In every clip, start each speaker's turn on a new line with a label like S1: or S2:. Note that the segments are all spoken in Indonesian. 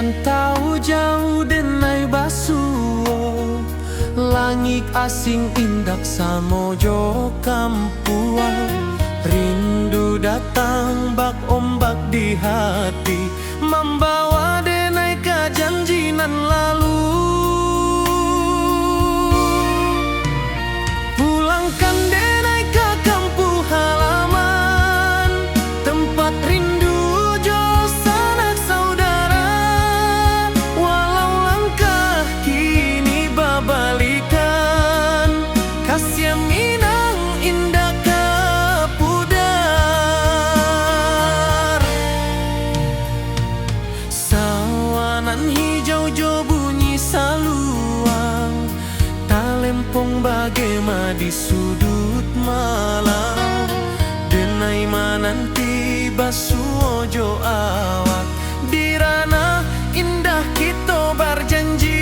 S1: rantau jauh denai basuo, langit asing indak samojo kampuan. Rindu datang bak ombak di hati, membawa denai kejanjinan lalu. Pulangkan denai ke kampung halaman, tempat rindu jo sanak saudara. Walau langkah kini babalikan, kasih minang indah kapudar. Sawanan hijau jo bunyi saluang, talempong bagema di sudut malam. Denai mananti basuo jo awak, di ranah indah kita berjanji.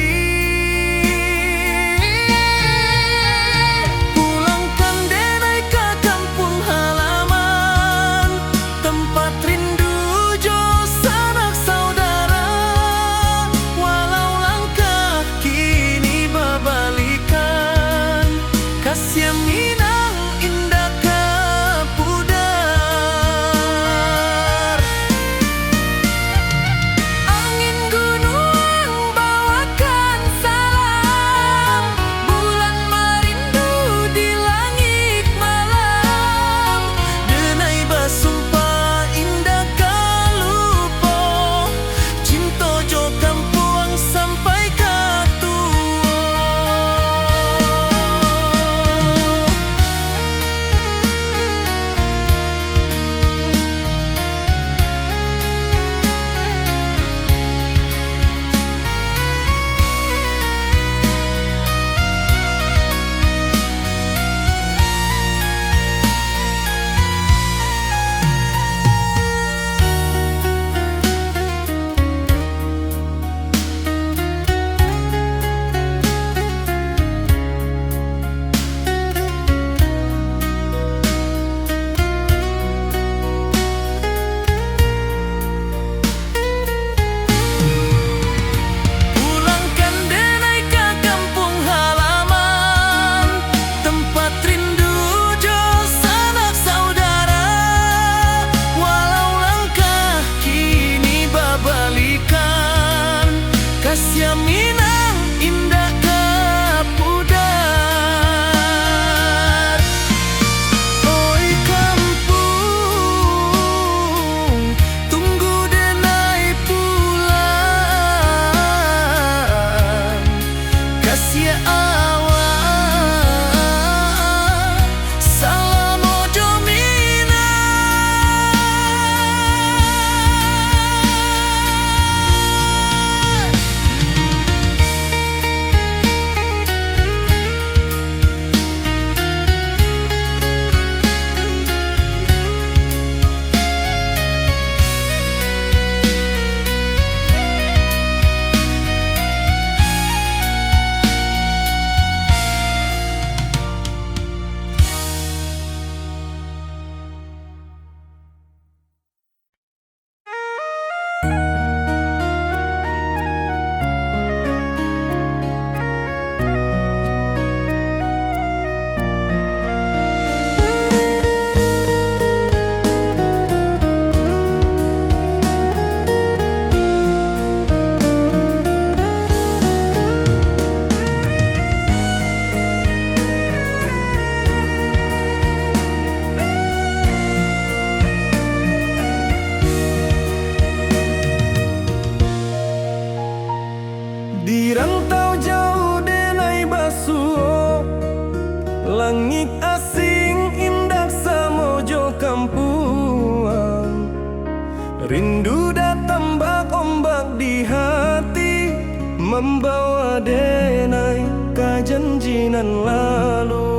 S1: Pulangkan denai ke kampung halaman, tempat rindu jo sanak saudara. Walau langkah kini babalikan, kasih minang indah kapudar. Angin gunung bawakan salam, bulan merindu di langit malam. Denai basumpah indah kalupo, cinta jo kampuang sampai katua. Pulangkan denai ke kampung halaman, tempat rindu jo sanak saudara. Walau langkah kini babalikan, kasih minang indah kapudar. Oi kampung, tunggu denai pulang. Kasih awak, salam ojo minang. Di rantau jauh denai basuo, langit asing indah samojo kampuang. Rindu datang bak ombak di hati, membawa denai kejanjinan lalu.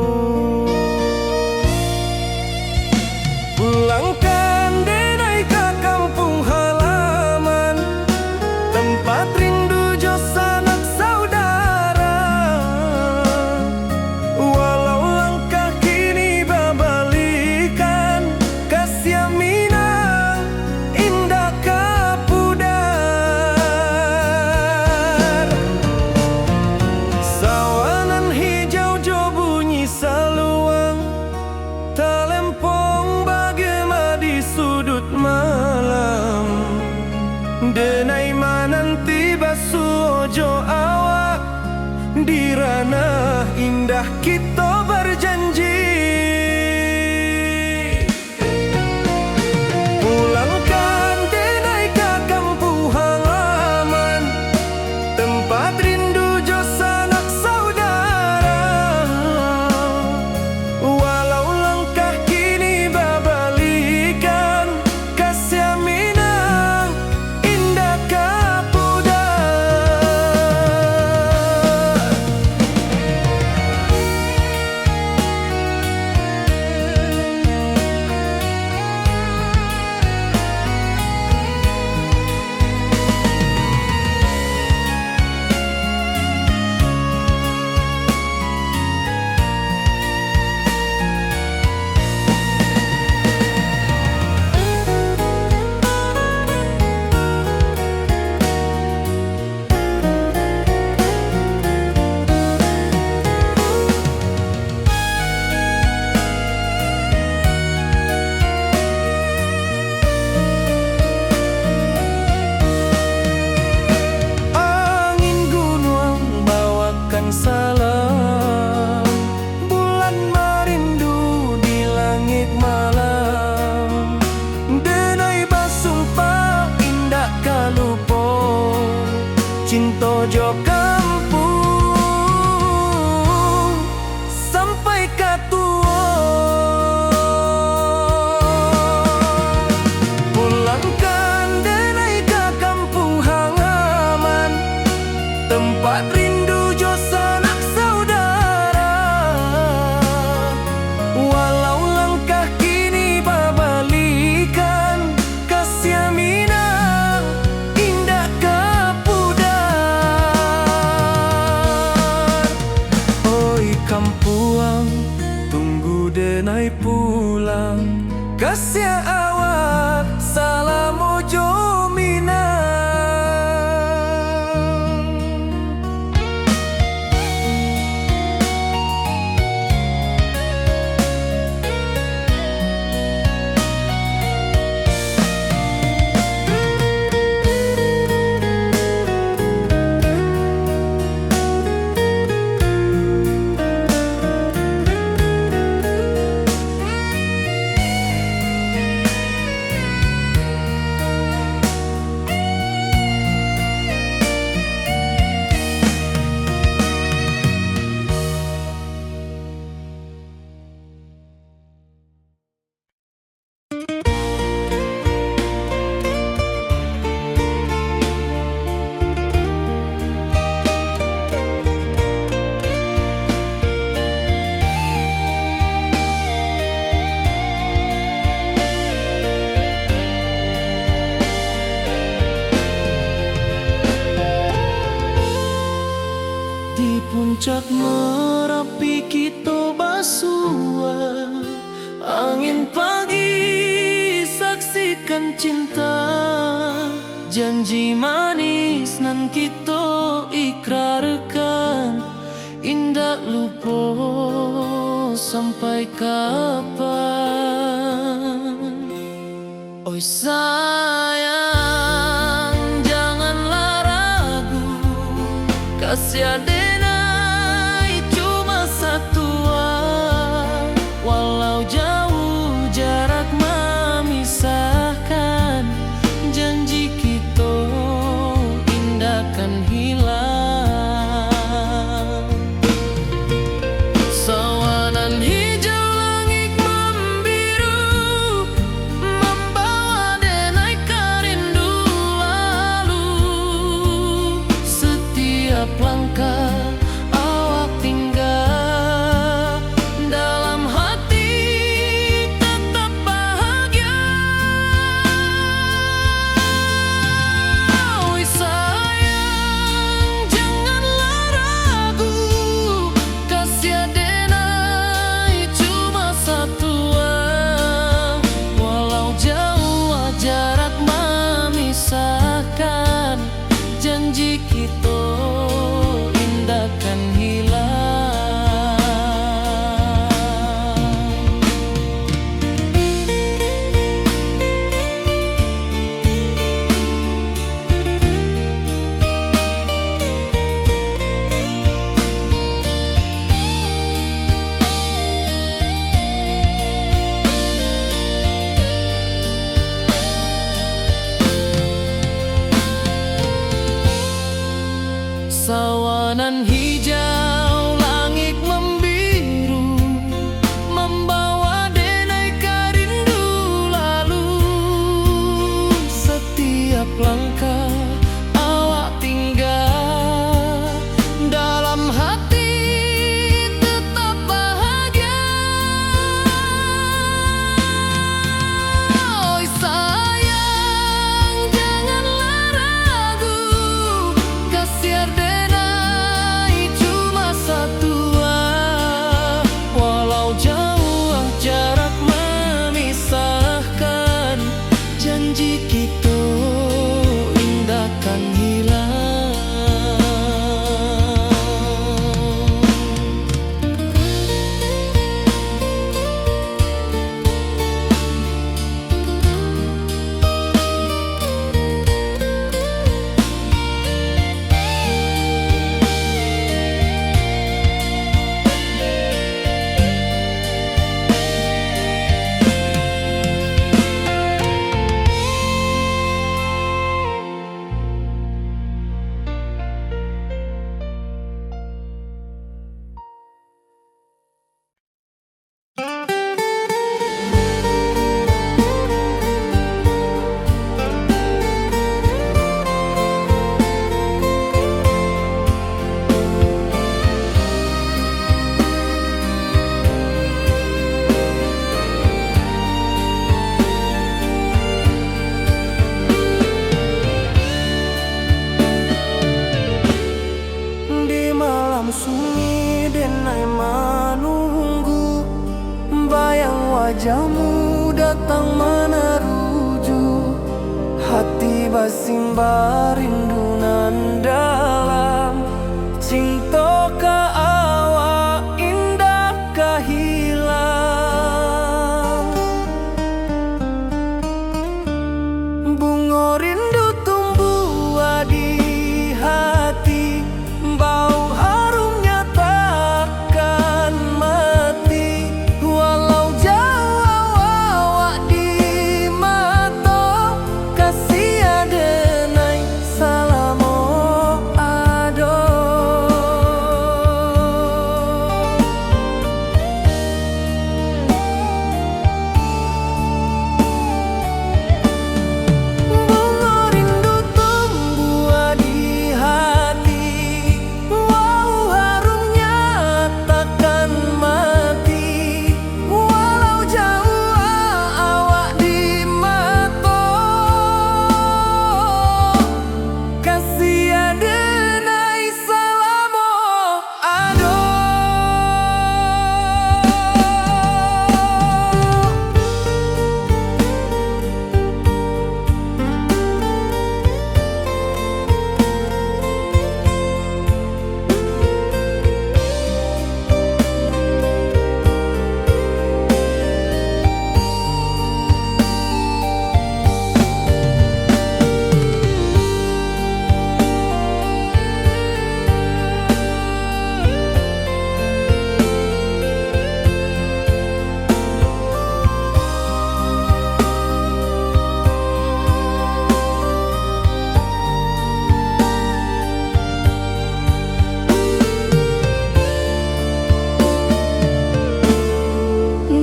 S1: Pulangkan denai ke kampung halaman, tempat rindu jo sanak saudara. Walau langkah kini babalikan, kasih minang indah kapudar. kita berjanji. Pulangkan denai ke kampung halaman, tempat rindu jo sanak saudara. Walau langkah kini babalikan, kasih minang indah kapudar. Salam bulan merindu di langit malam, denai basumpah indah kalupo cinta jo kampung sampai katua. Pulangkan denai ke kampung halaman, tempat rindu jo sanak saudara. Walau langkah kini babalikan, kasih minang indah kapudar. Oi kampuang, tunggu denai pulang, kasih awak salam ojo minang. Di puncak Merapi kita basua, angin pagi saksikan cinta, janji manis nan kita ikrarkan, indah lupa sampai kapan. Oi sayang, janganlah ragu, kasih denai cuma satu. Walau jauh jarak memisahkan, janji kita indahkan hilang. Sawanan hijau langit membiru, membawa denai kerindu lalu. Setiap langkah wajahmu datang meneruju, hati basimba rindu nan dalam. Cinta ka awak indah kahilang, bunga rindu tumbuh di hati, bau harumnya takkan mati. Walau jauh awak di mata, kasih adenai salamo ado. Bunga rindu tumbuh di hati, bau harumnya takkan mati. Walau jauh awak di mata, kasih adenai salamo ado.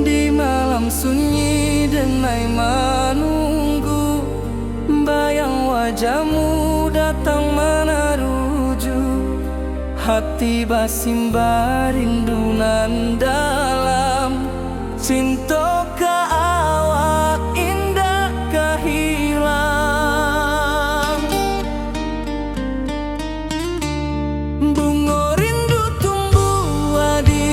S1: Di malam sunyi denai menunggu, bayang wajahmu datang meneruju, hati basimba rindu nan dalam. Cinta ka awak indah kahilang, bunga rindu tumbuh di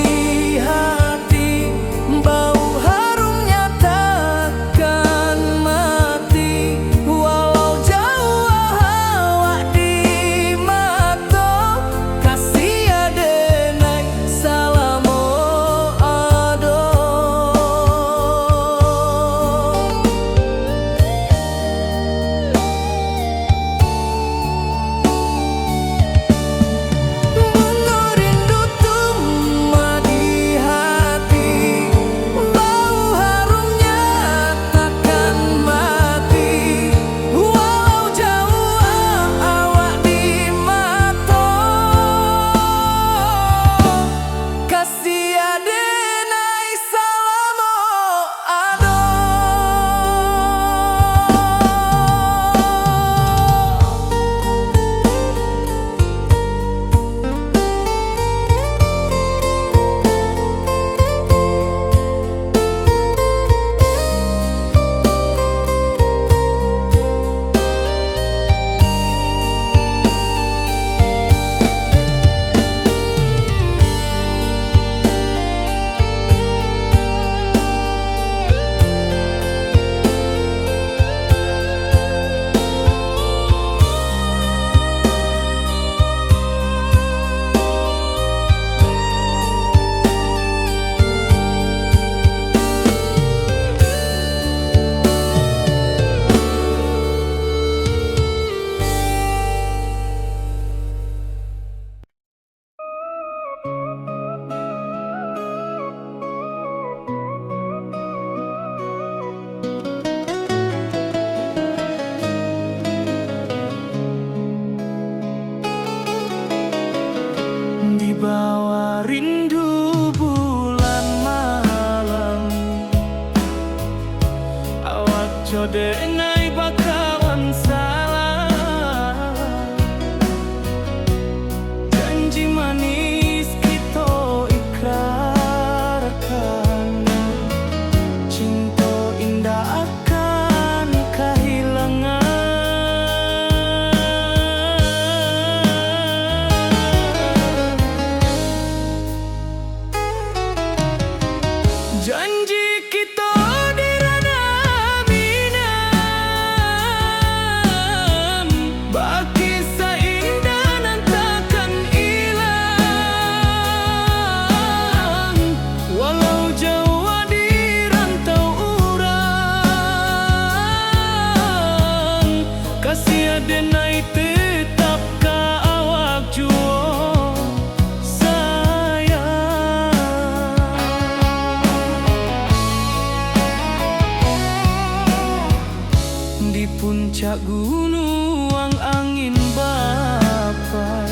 S1: hati, bau harumnya takkan mati. Walau jauh awak di mata, kasih adenai salamo ado. Bunga rindu tumbuh di hati, bau harumnya takkan mati. Walau jauh awak di mata, kasih adenai salamo ado. Di bawah rindu bulan malam, awak jodenai bakawan salah. Janji manis kita ikrarkan, cinta indah akan kehilangan. Janji kita puncak gunung angin bapai,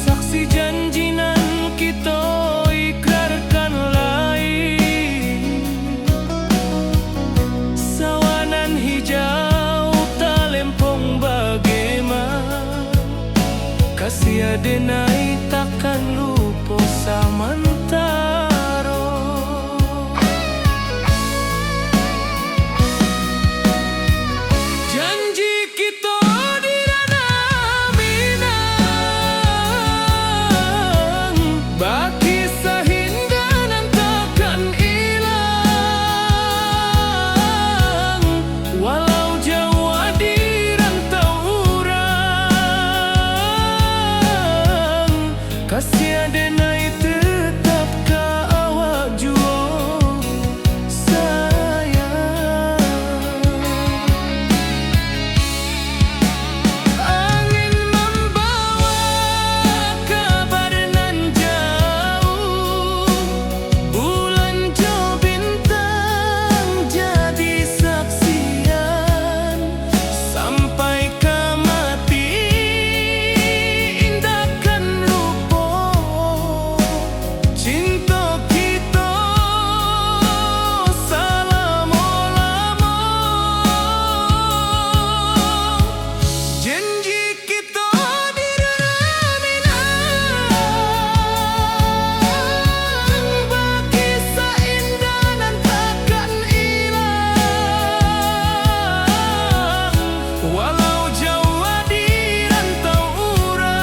S1: saksi janji nan kita ikrarkan lain. Sawanan hijau talempong bagaimana, kasih adenai takkan lupa samantaro. Janji kita di ranah Minang, baki sahindanan takkan hilang. Walau jauh di rantau urang, kasih adenai tetap ka awak jua sayang. Angin membawa kabar nan jauh, bulan jo bintang jadi saksian. Sampai ke mati indahkan lupa cinta kita selama-lama. Janji kita di ranah Minang, baki seindah nan takkan hilang. Walau jauh di rantau urang,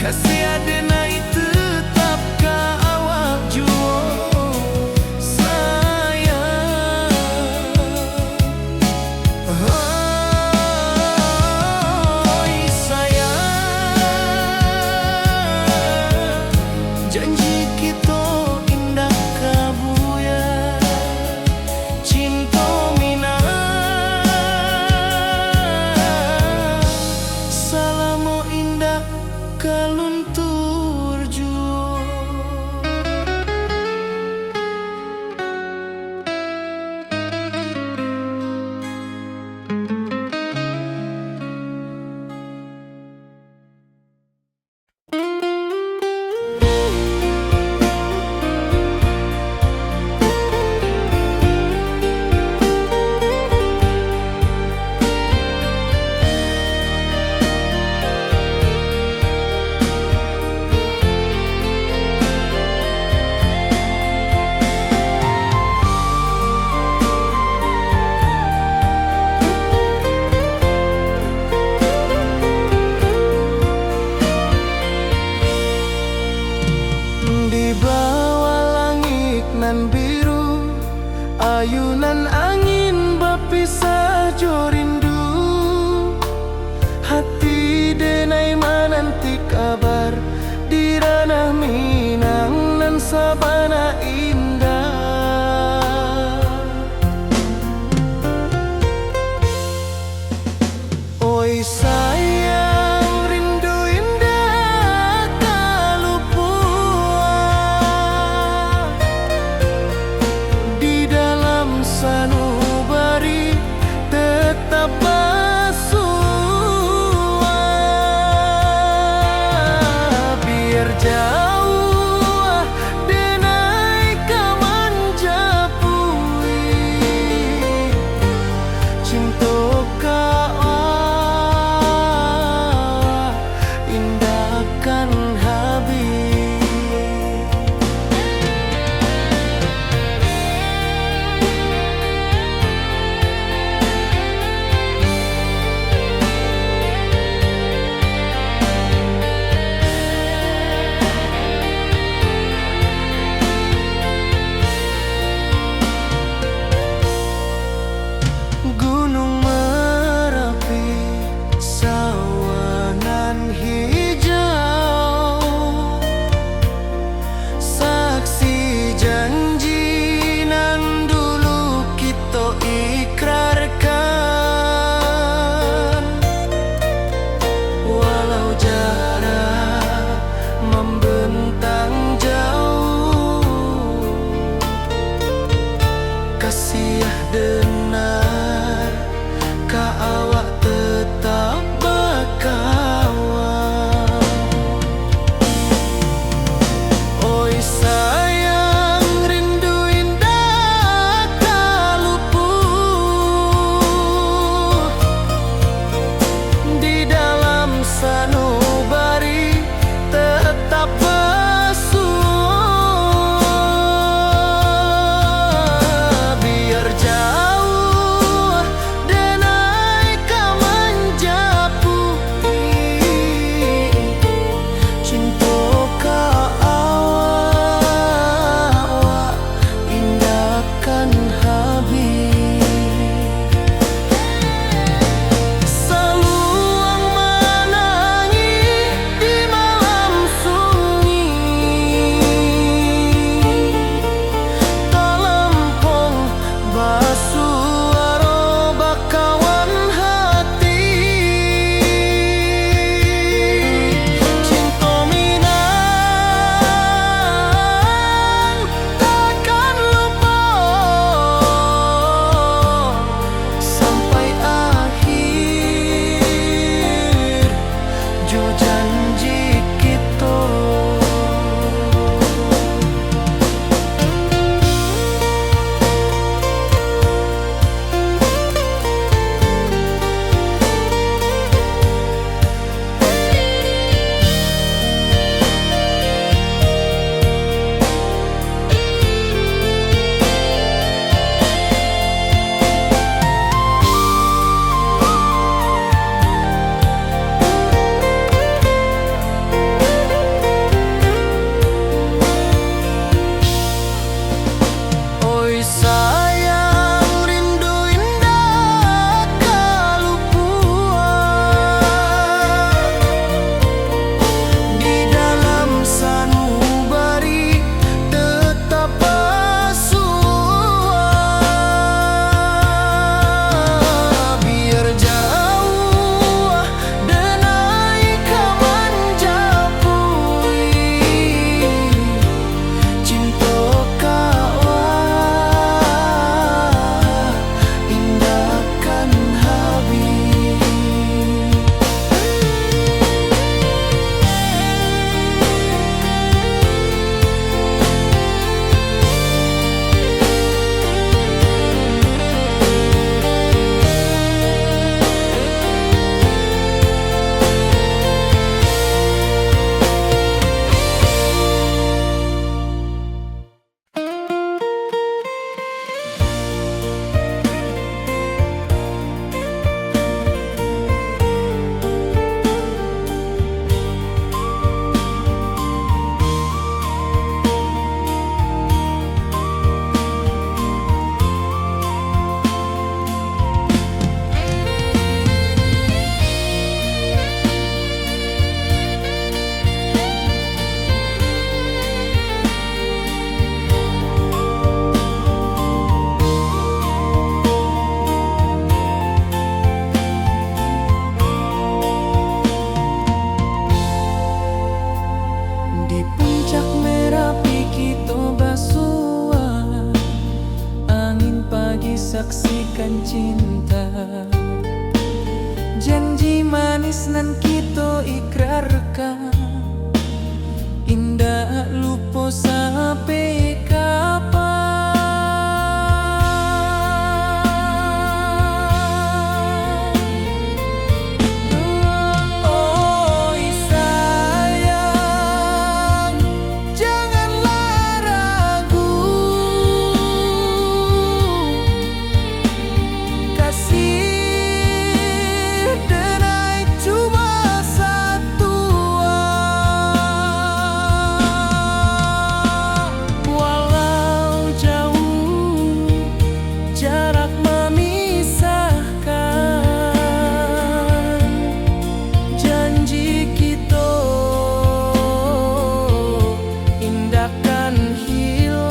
S1: kasih adenai tetap ka awak jua sayang. Oi sayang, janji kita indah kabuya, cinta Minang salamo indah kaluntur jua. Di bawah langit nan biru, ayunan angin berpisah jo rindu. Hati denai menanti kabar di ranah Minang nan sabana indah. Oi sayang, rindu indah kalupua di dalam sanubari tetap
S2: menyatakan cinta. Janji manis nan kita ikrarkan, indah lupa sampai kapan. Oi sayang, janganlah ragu, kasih denai cuma satu. Walau jauh jarak memisahkan, janji kita indahkan hilang.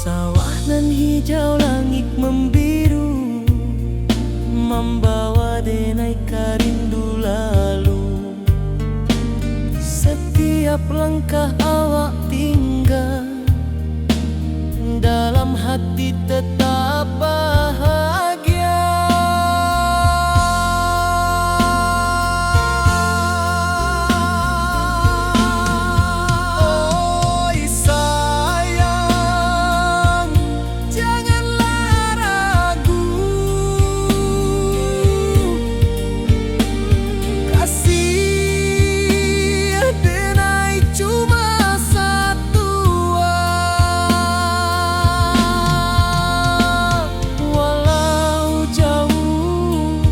S2: Sawah nan hijau, langit membiru, membawa denai karindu lalu. Setiap langkah awak tinggal, dalam hati tetap bahagia. Oi sayang, janganlah ragu, kasih denai cuma satu. Walau jauh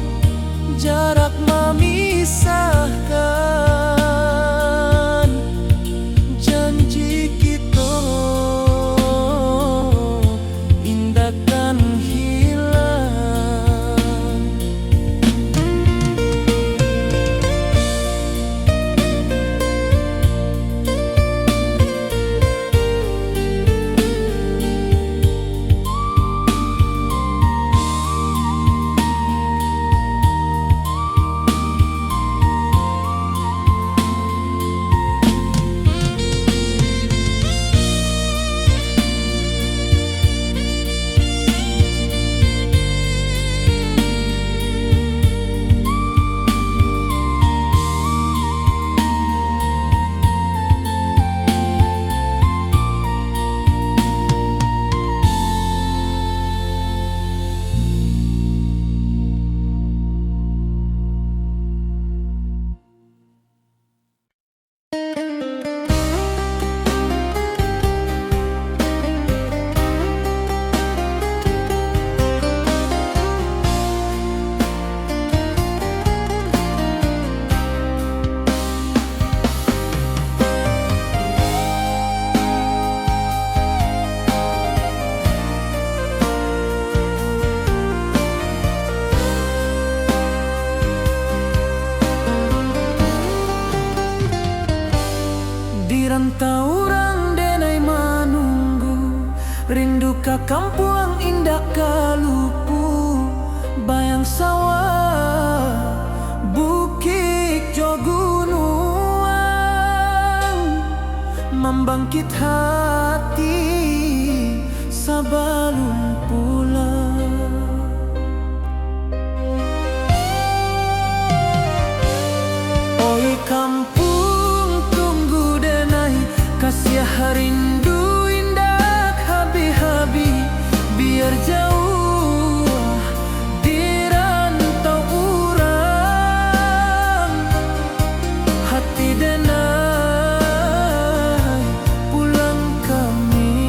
S2: jarak memisahkan, janji kita indahkan hilang. Di rantau orang denai menunggu, rindu ka kampung indah kalupu, bayang sawah bukit jo gunung, membangkit hati sebelum pulang. Oi kampung tunggu denai, kasih rindu indah habi-habi, biar jauh di rantau urang, hati denai pulang kami.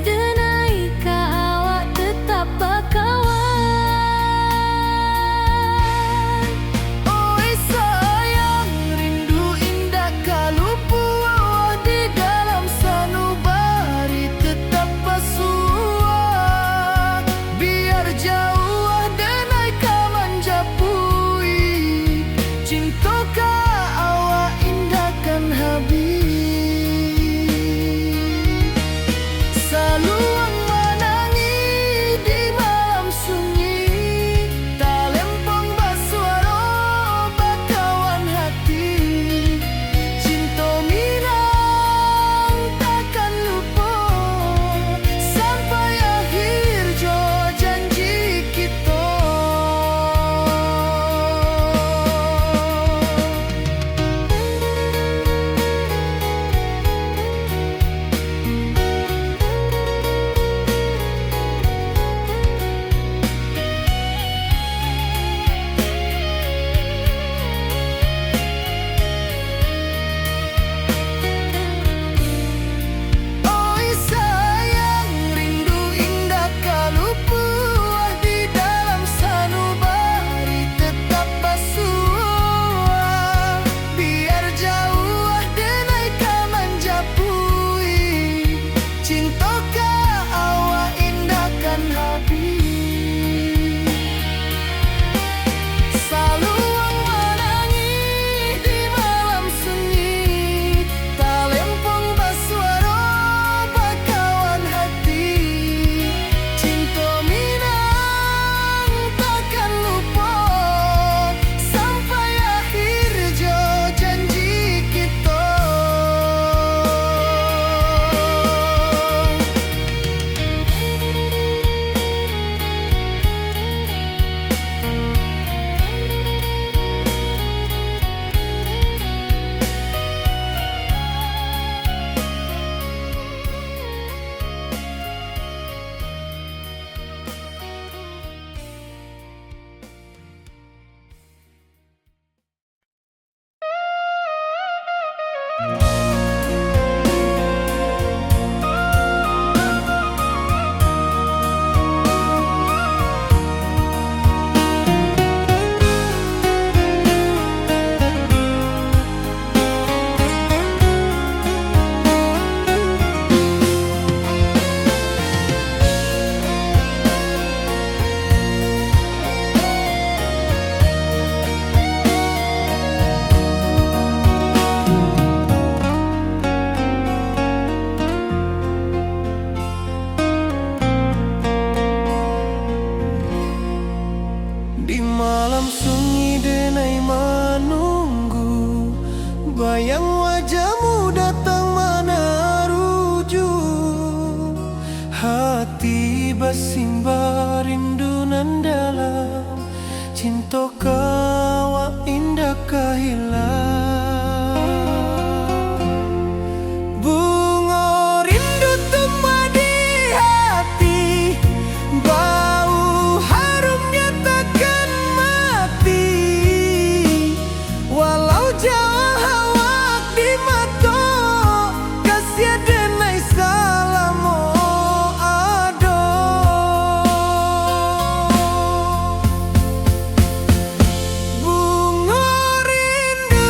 S3: denai ka awak tetap bakawan.
S1: Oi sayang, rindu indah kalupu awak di dalam sanubari tetap basuah. Biar jauh denai ka manjapui, cinta ka awak indahkan habis. Saluang menangi di malam sunyi, talempong basuaro bakawan hati. Cinta minang takkan lupa sampai akhir jo janji kita. Oi sayang, rindu indah kalupu di dalam sanubari tetap basuah. Biar jauh denai ka manjapui, cinta ka awak indahkan habis. Saluang menangi di malam sunyi, talempong basuaro bakawan hati. Cinta minang takkan lupa sampai akhir jo janji kita. Di malam sunyi denai menunggu, bayang wajahmu datang meneruju. Hati bersimbar rindu nan dalam, cinta kawa indah kehilang. Bunga rindu tumbuh di hati, bau harumnya takkan mati. Walau jauh awak di mata, kasih denai salamo ado. Bunga rindu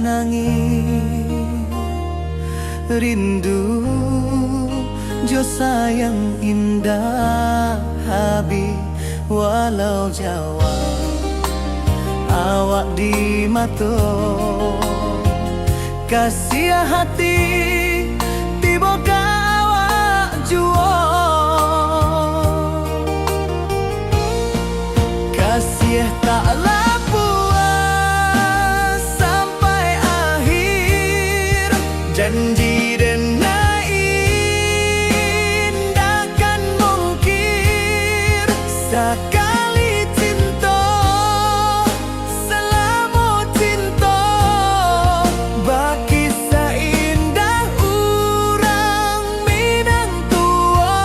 S2: manangi rindu jo sayang indah habi walau Jawa awak di mato kasih hati tiba awak juo kasih taklah puas sampai akhir janji dan takkan mungkir sekali cinta selama cinta baki seindah urang Minang tua.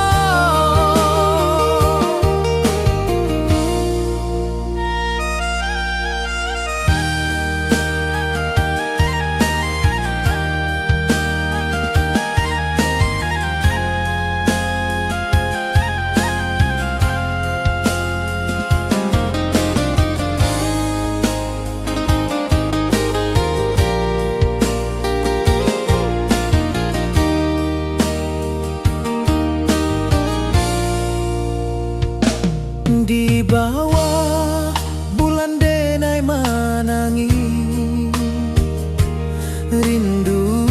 S2: Di bawah bulan denai manangi rindu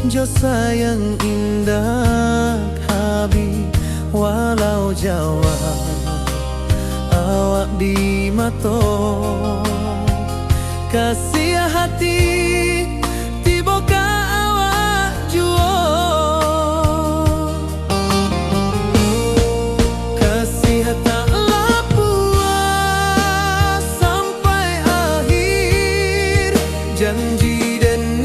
S2: jo sayang indah habi walau Jawa awak di mato kasih hati tiba ka awak juo taklah puas sampai akhir janji dan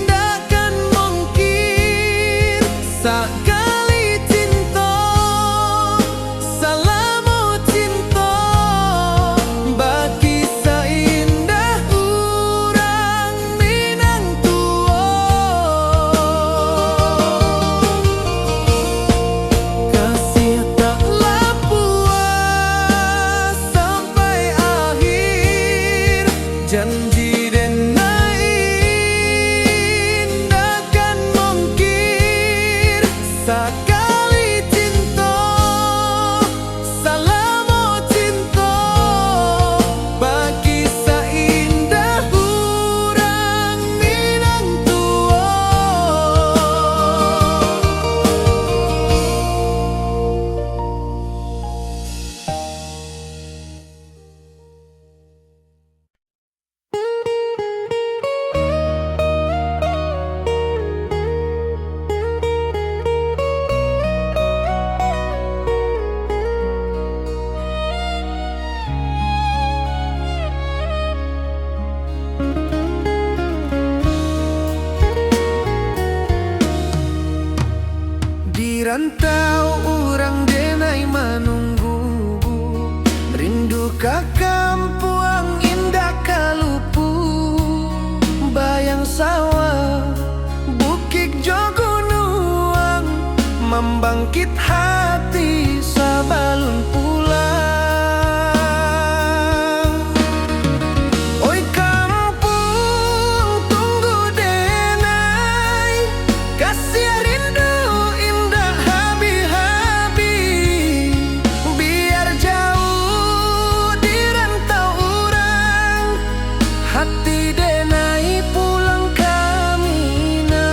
S2: takkan mungkir sekali cinta selama cinta baki seindah urang Minang tua. Kasih taklah puas sampai akhir janji dan takkan mungkir sekali cinta selama cinta baki seindah urang Minang tua. Di rantau orang denai menunggu rindu ka kampuang indah kalupu bayang sawah bukit jo gunung membangkit hati sabalun pulang. Oi kampung tunggu denai kasih rindu indah habi-habi biar jauh di rantau urang hati denai pulang ke Minang.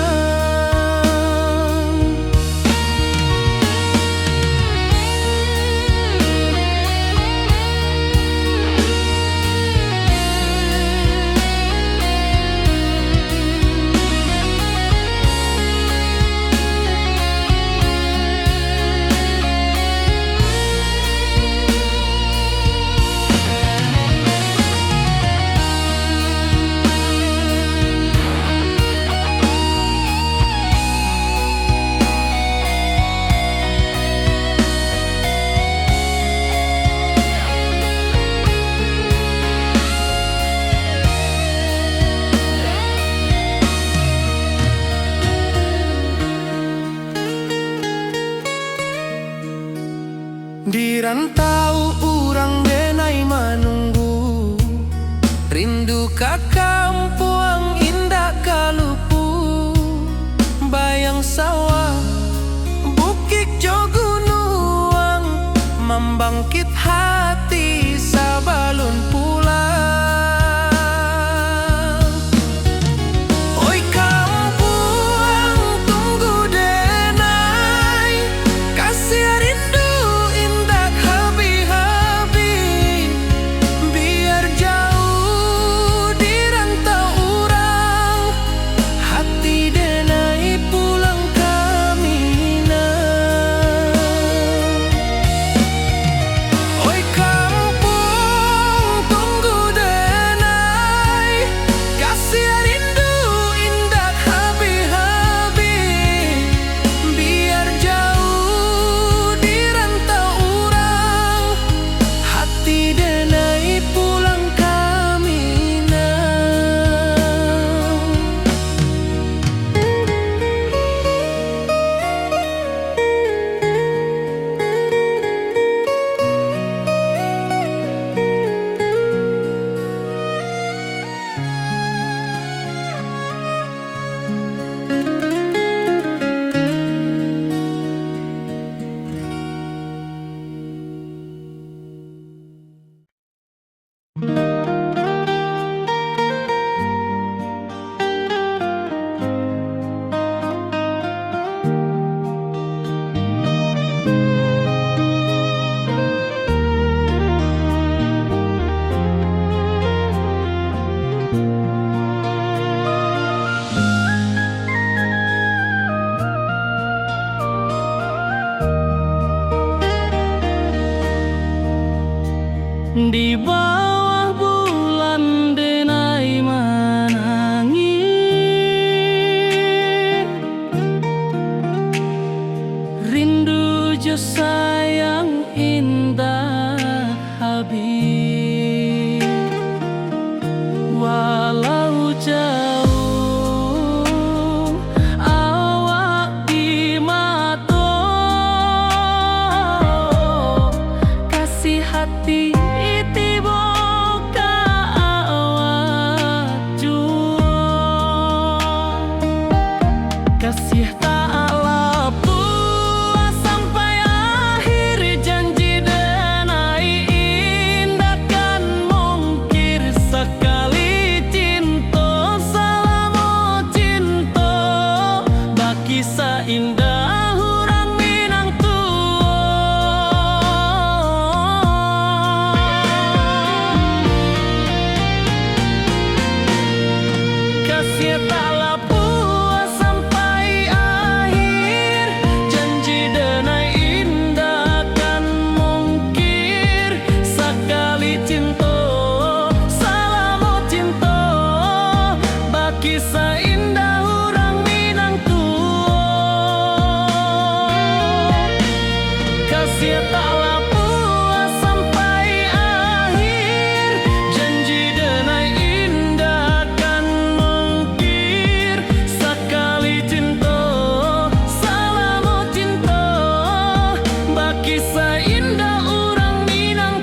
S2: Di rantau urang denai menunggu Rindu ka kampuang indah kalupu, bayang sawah bukit jo gunung, membangkit hati sabalun pulang. Oi kampuang tunggu denai, kasih rindu indah habi-habi, biar jauh di rantau urang, hati denai pulang ke Minang. Oi kampung tunggu denai, kasih rindu indah habi-habi, biar jauh di rantau urang, hati denai pulang ke Minang. Di bawah bulan denai menangis, rindu jo sayang indah habis, walau jauh awak di mata, kasih hati tiba ka awak jua, kasih tak lapu sampai akhir, janji denai indah kan mungkir, sekali cinta selama cinta, baki seindah hurang Minang kasih tak lapu sampai akhir, janji denai indah kan mungkir, sekali cinta selama cinta, baki seindah hurang Minang kasih tak lapu sampai akhir, janji denai indah kan mungkir, sekali cinta selama cinta, baki seindah urang Minang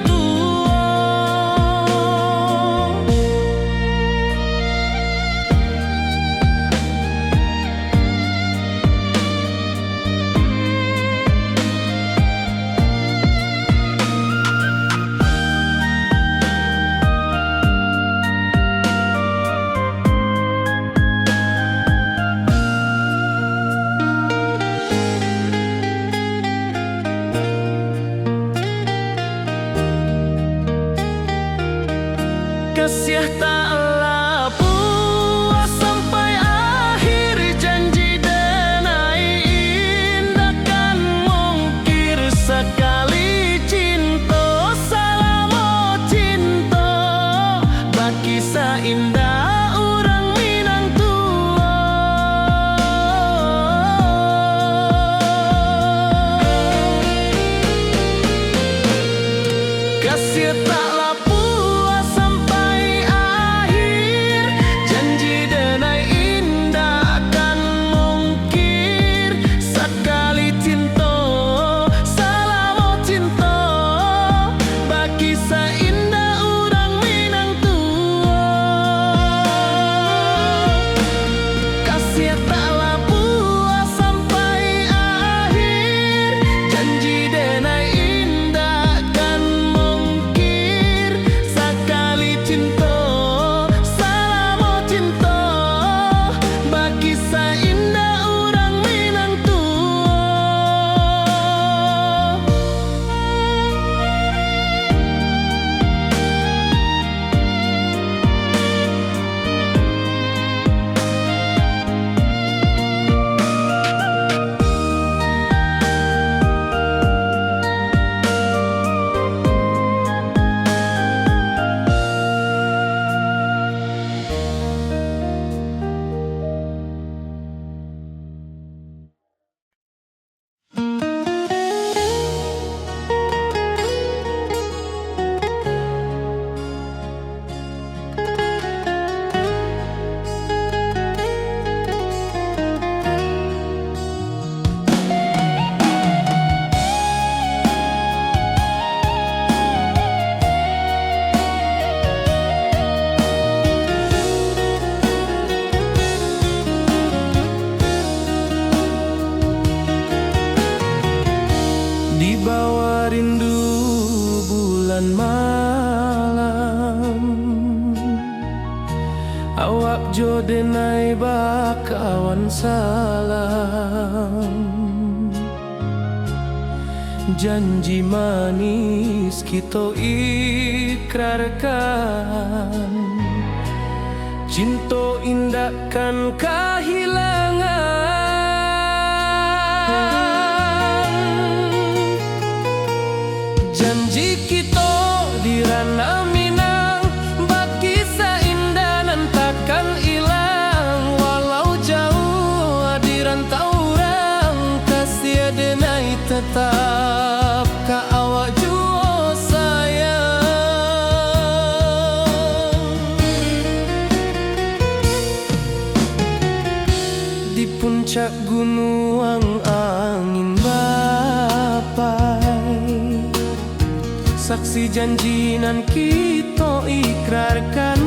S2: kasih tak lapu sampai akhir, janji denai indah kan mungkir, sekali cinta selama cinta, baki seindah urang Minang kasih tak lapu sampai akhir, janji denai indah kan mungkir, sekali cinta selama cinta, baki seindah urang Minang tua. Awak jo denai bakawan salam, janji manis kita ikrarkan, cinta indahkan kehilangan. Janji kita di ranah Minang, bakisah indah nan takkan hilang. Walau jauh di rantau orang, kasih denai tetap ka awak jua sayang. Di puncak gunung angin bapai, saksi janji nan kita ikrarkan,